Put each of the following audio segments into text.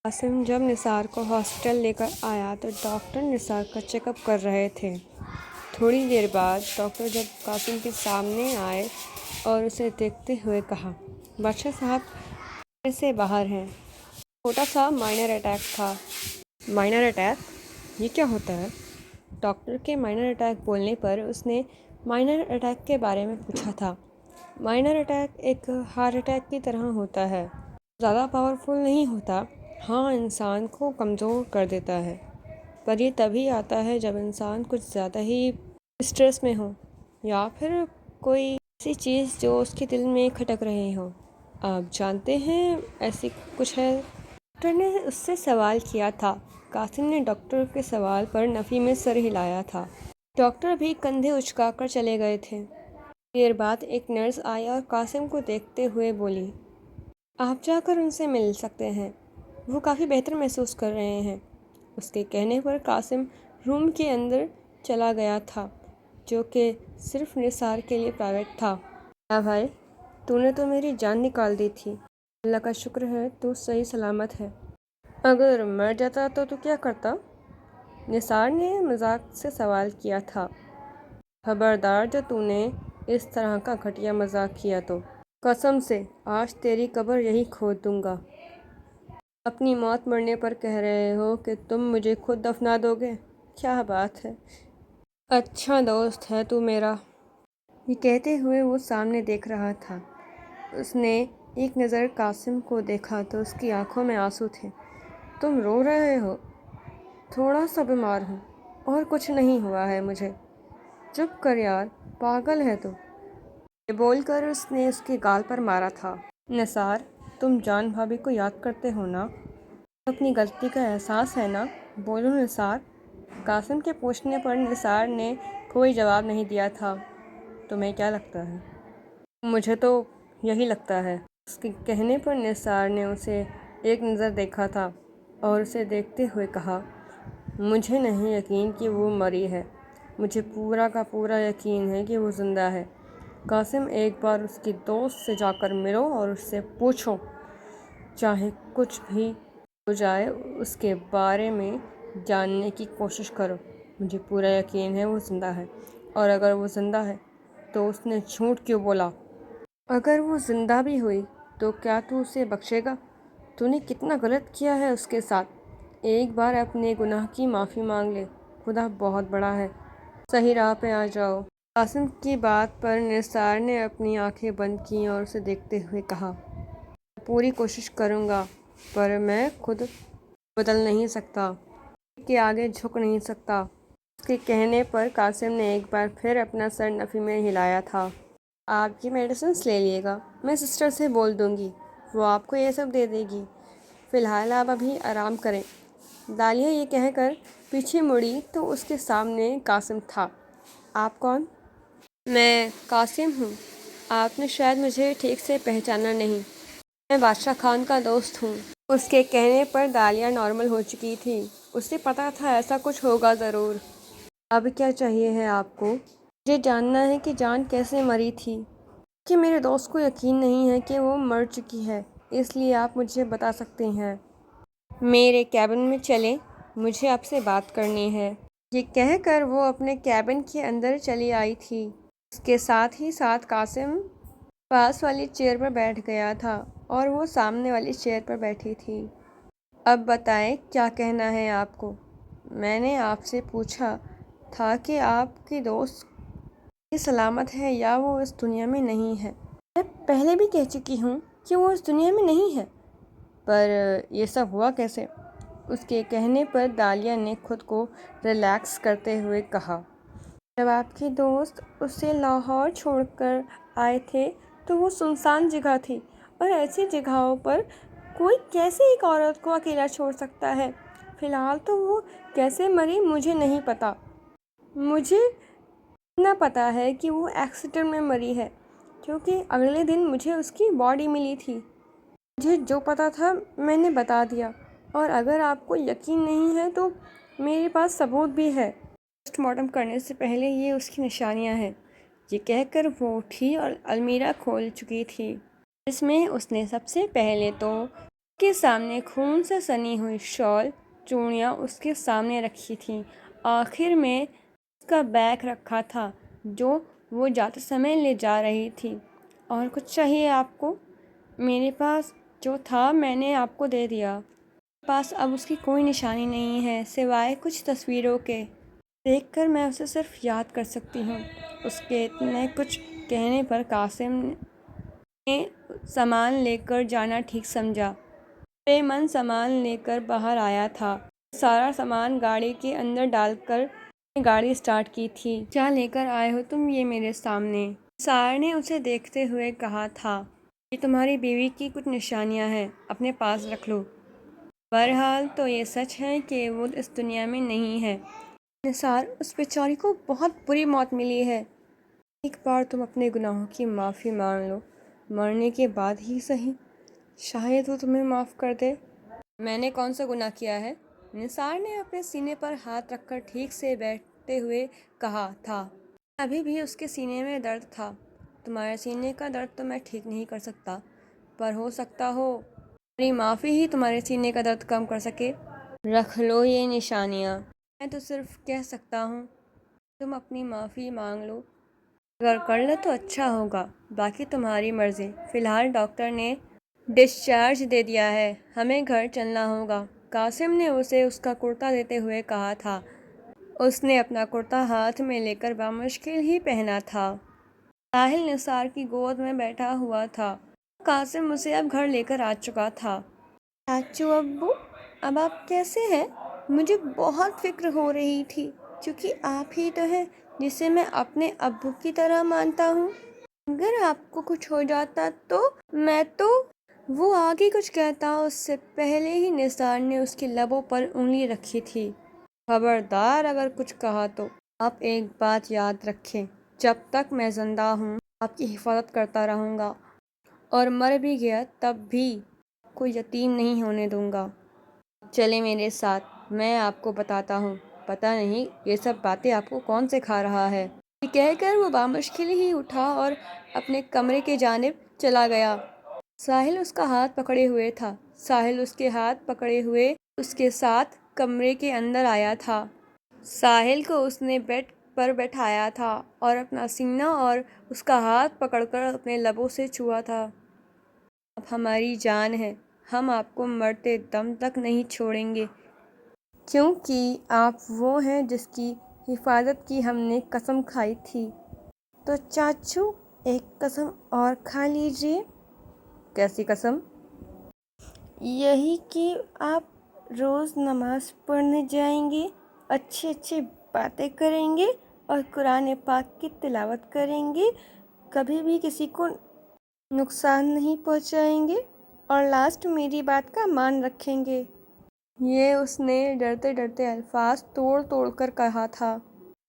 قاسم جب نثار کو ہاسپٹل لے کر آیا تو ڈاکٹر نثار کا چیک اپ کر رہے تھے۔ تھوڑی دیر بعد ڈاکٹر جب قاسم کے سامنے آئے اور اسے دیکھتے ہوئے کہا، بادشاہ صاحب خطرے سے باہر ہیں۔ چھوٹا سا مائنر اٹیک تھا۔ Minor attack? یہ کیا ہوتا ہے؟ ڈاکٹر کے مائنر اٹیک بولنے پر اس نے مائنر اٹیک کے بارے میں پوچھا تھا۔ مائنر اٹیک ایک ہارٹ اٹیک کی طرح ہوتا ہے۔ زیادہ پاورفل نہیں ہوتا، ہاں انسان کو کمزور کر دیتا ہے، پر یہ تبھی آتا ہے جب انسان کچھ زیادہ ہی اسٹریس میں ہو یا پھر کوئی ایسی چیز جو اس کے دل میں کھٹک رہی ہو۔ آپ جانتے ہیں ایسی کچھ ہے؟ ڈاکٹر نے اس سے سوال کیا تھا۔ قاسم نے ڈاکٹر کے سوال پر نفی میں سر ہلایا تھا۔ ڈاکٹر بھی کندھے اچکا کر چلے گئے تھے۔ دیر بعد ایک نرس آئی اور قاسم کو دیکھتے ہوئے بولی، آپ جا کر ان سے مل سکتے ہیں، وہ کافی بہتر محسوس کر رہے ہیں۔ اس کے کہنے پر قاسم روم کے اندر چلا گیا تھا، جو کہ صرف نثار کے لیے پرائیویٹ تھا۔ کیا بھائی، تو نے تو میری جان نکال دی تھی۔ اللہ کا شکر ہے تو صحیح سلامت ہے۔ اگر مر جاتا تو کیا کرتا؟ نثار نے مذاق سے سوال کیا تھا۔ خبردار جو تو نے اس طرح کا گھٹیا مذاق کیا تو قسم سے آج تیری قبر یہی کھود دوں گا۔ اپنی موت مرنے پر کہہ رہے ہو کہ تم مجھے خود دفنا دو گے؟ کیا بات ہے، اچھا دوست ہے تو میرا۔ یہ کہتے ہوئے وہ سامنے دیکھ رہا تھا۔ اس نے ایک نظر قاسم کو دیکھا تو اس کی آنکھوں میں آنسو تھے۔ تم رو رہے ہو؟ تھوڑا سا بیمار ہوں اور کچھ نہیں ہوا ہے مجھے۔ چپ کر یار، پاگل ہے تو۔ یہ بول کر اس نے اس کے گال پر مارا تھا۔ نثار، تم جان بھابھی کو یاد کرتے ہو نا؟ اپنی غلطی کا احساس ہے نا؟ بولو نثار۔ قاسم کے پوچھنے پر نثار نے کوئی جواب نہیں دیا تھا۔ تمہیں کیا لگتا ہے؟ مجھے تو یہی لگتا ہے۔ اس کے کہنے پر نثار نے اسے ایک نظر دیکھا تھا اور اسے دیکھتے ہوئے کہا، مجھے نہیں یقین کہ وہ مری ہے، مجھے پورا کا پورا یقین ہے کہ وہ زندہ ہے۔ قاسم، ایک بار اس کی دوست سے جا کر ملو اور اس سے پوچھو، چاہے کچھ بھی ہو جائے اس کے بارے میں جاننے کی کوشش کرو۔ مجھے پورا یقین ہے وہ زندہ ہے، اور اگر وہ زندہ ہے تو اس نے جھوٹ کیوں بولا؟ اگر وہ زندہ بھی ہوئی تو کیا تو اسے بخشے گا؟ تو نے کتنا غلط کیا ہے اس کے ساتھ۔ ایک بار اپنے گناہ کی معافی مانگ لے، خدا بہت بڑا ہے۔ صحیح راہ پہ آ جاؤ۔ قاسم کی بات پر نثار نے اپنی آنکھیں بند کیں اور اسے دیکھتے ہوئے کہا، میں پوری کوشش کروں گا، پر میں خود بدل نہیں سکتا، کسی کے آگے جھک نہیں سکتا۔ اس کے کہنے پر قاسم نے ایک بار پھر اپنا سر نفی میں ہلایا تھا۔ آپ یہ میڈیسنز لے لیے گا، میں سسٹر سے بول دوں گی، وہ آپ کو یہ سب دے دے گی۔ فی الحال آپ ابھی آرام کریں۔ دالیہ یہ کہہ کر پیچھے مڑی تو اس کے سامنے قاسم تھا۔ آپ کون؟ میں قاسم ہوں۔ آپ نے شاید مجھے ٹھیک سے پہچانا نہیں۔ میں بادشاہ خان کا دوست ہوں۔ اس کے کہنے پر دالیہ نارمل ہو چکی تھی۔ اسے پتا تھا ایسا کچھ ہوگا ضرور۔ اب کیا چاہیے ہے آپ کو؟ مجھے جاننا ہے کہ جان کیسے مری تھی، کہ میرے دوست کو یقین نہیں ہے کہ وہ مر چکی ہے، اس لیے آپ مجھے بتا سکتے ہیں۔ میرے کیبن میں چلیں، مجھے آپ سے بات کرنی ہے۔ یہ کہہ کر وہ اپنے کیبن کے اندر چلی آئی تھی۔ اس کے ساتھ ہی ساتھ قاسم پاس والی چیئر پر بیٹھ گیا تھا اور وہ سامنے والی چیئر پر بیٹھی تھی۔ اب بتائیں کیا کہنا ہے آپ کو؟ میں نے آپ سے پوچھا تھا کہ آپ کی دوست یہ سلامت ہے یا وہ اس دنیا میں نہیں ہے۔ میں پہلے بھی کہہ چکی ہوں کہ وہ اس دنیا میں نہیں ہے، پر یہ سب ہوا کیسے؟ اس کے کہنے پر دالیہ نے خود کو ریلیکس کرتے ہوئے کہا، جب آپ کے دوست اسے لاہور چھوڑ کر آئے تھے تو وہ سنسان جگہ تھی، اور ایسی جگہوں پر کوئی کیسے ایک عورت کو اکیلا چھوڑ سکتا ہے؟ فی الحال تو وہ کیسے مری مجھے نہیں پتا۔ مجھے اتنا پتا ہے کہ وہ ایکسیڈنٹ میں مری ہے، کیونکہ اگلے دن مجھے اس کی باڈی ملی تھی۔ مجھے جو پتا تھا میں نے بتا دیا، اور اگر آپ کو یقین نہیں ہے تو میرے پاس ثبوت بھی ہے۔ پوسٹ مارٹم کرنے سے پہلے یہ اس کی نشانیاں ہیں۔ یہ کہہ کر وہ اٹھی اور المیرہ کھول چکی تھی، جس میں اس نے سب سے پہلے تو کے سامنے خون سے سنی ہوئی شال چوڑیاں اس کے سامنے رکھی تھیں۔ آخر میں اس کا بیگ رکھا تھا جو وہ جاتے سمے لے جا رہی تھی۔ اور کچھ چاہیے آپ کو؟ میرے پاس جو تھا میں نے آپ کو دے دیا۔ میرے پاس اب اس کی کوئی نشانی نہیں ہے سوائے کچھ تصویروں کے۔ دیکھ کر میں اسے صرف یاد کر سکتی ہوں۔ اس کے اتنے کچھ کہنے پر قاسم نے سامان لے کر جانا ٹھیک سمجھا۔ بے من سامان لے کر باہر آیا تھا۔ سارا سامان گاڑی کے اندر ڈال کر نے گاڑی اسٹارٹ کی تھی۔ کیا لے کر آئے ہو تم یہ میرے سامنے؟ نثار نے اسے دیکھتے ہوئے کہا تھا۔ یہ تمہاری بیوی کی کچھ نشانیاں ہیں، اپنے پاس رکھ لو۔ بہرحال تو یہ سچ ہے کہ وہ اس دنیا میں نہیں ہے۔ نثار، اس بیچاری کو بہت بری موت ملی ہے۔ ایک بار تم اپنے گناہوں کی معافی مانگ لو، مرنے کے بعد ہی صحیح، شاید وہ تمہیں معاف کر دے۔ میں نے کون سا گناہ کیا ہے؟ نثار نے اپنے سینے پر ہاتھ رکھ کر ٹھیک سے بیٹھتے ہوئے کہا تھا۔ ابھی بھی اس کے سینے میں درد تھا۔ تمہارے سینے کا درد تو میں ٹھیک نہیں کر سکتا، پر ہو سکتا ہو میری معافی ہی تمہارے سینے کا درد کم کر سکے۔ رکھ لو یہ نشانیاں۔ میں تو صرف کہہ سکتا ہوں تم اپنی معافی مانگ لو، اگر کر لو تو اچھا ہوگا، باقی تمہاری مرضی۔ فی الحال ڈاکٹر نے ڈسچارج دے دیا ہے، ہمیں گھر چلنا ہوگا۔ قاسم نے اسے اس کا کرتا دیتے ہوئے کہا تھا۔ اس نے اپنا کرتا ہاتھ میں لے کر بامشکل ہی پہنا تھا۔ ساحل نثار کی گود میں بیٹھا ہوا تھا۔ قاسم اسے اب گھر لے کر آ چکا تھا۔ چاچو ابو، اب آپ کیسے ہیں؟ مجھے بہت فکر ہو رہی تھی، کیونکہ آپ ہی تو ہیں جسے میں اپنے ابو کی طرح مانتا ہوں۔ اگر آپ کو کچھ ہو جاتا تو وہ آگے کچھ کہتا اس سے پہلے ہی نثار نے اس کے لبوں پر انگلی رکھی تھی۔ خبردار اگر کچھ کہا تو۔ آپ ایک بات یاد رکھیں، جب تک میں زندہ ہوں آپ کی حفاظت کرتا رہوں گا، اور مر بھی گیا تب بھی کوئی یتیم نہیں ہونے دوں گا۔ چلے میرے ساتھ، میں آپ کو بتاتا ہوں۔ پتہ نہیں یہ سب باتیں آپ کو کون سکھا رہا ہے۔ یہ کہہ کر وہ بامشکل ہی اٹھا اور اپنے کمرے کی جانب چلا گیا۔ ساحل اس کا ہاتھ پکڑے ہوئے تھا۔ ساحل اس کے ہاتھ پکڑے ہوئے اس کے ساتھ کمرے کے اندر آیا تھا۔ ساحل کو اس نے بیڈ پر بٹھایا تھا اور اپنا سینہ اور اس کا ہاتھ پکڑ کر اپنے لبوں سے چھوا تھا۔ آپ ہماری جان ہیں، ہم آپ کو مرتے دم تک نہیں چھوڑیں گے، کیونکہ آپ وہ ہیں جس کی حفاظت کی ہم نے قسم کھائی تھی۔ تو چاچو، ایک قسم اور کھا لیجیے۔ کیسی قسم؟ یہی کہ آپ روز نماز پڑھنے جائیں گے، اچھی اچھی باتیں کریں گے اور قرآن پاک کی تلاوت کریں گے، کبھی بھی کسی کو نقصان نہیں پہنچائیں گے، اور لاسٹ میری بات کا مان رکھیں گے۔ یہ اس نے ڈرتے ڈرتے الفاظ توڑ توڑ کر کہا تھا۔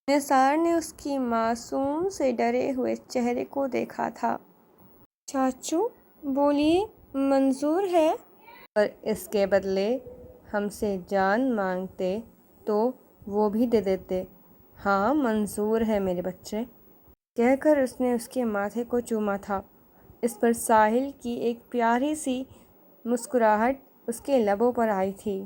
نثار نے اس کی معصوم سے ڈرے ہوئے چہرے کو دیکھا تھا۔ چاچو بولیے، منظور ہے؟ اور اس کے بدلے ہم سے جان مانگتے تو وہ بھی دے دیتے۔ ہاں منظور ہے میرے بچے، کہہ کر اس نے اس کے ماتھے کو چوما تھا۔ اس پر ساحل کی ایک پیاری سی مسکراہٹ اس کے لبوں پر آئی تھی۔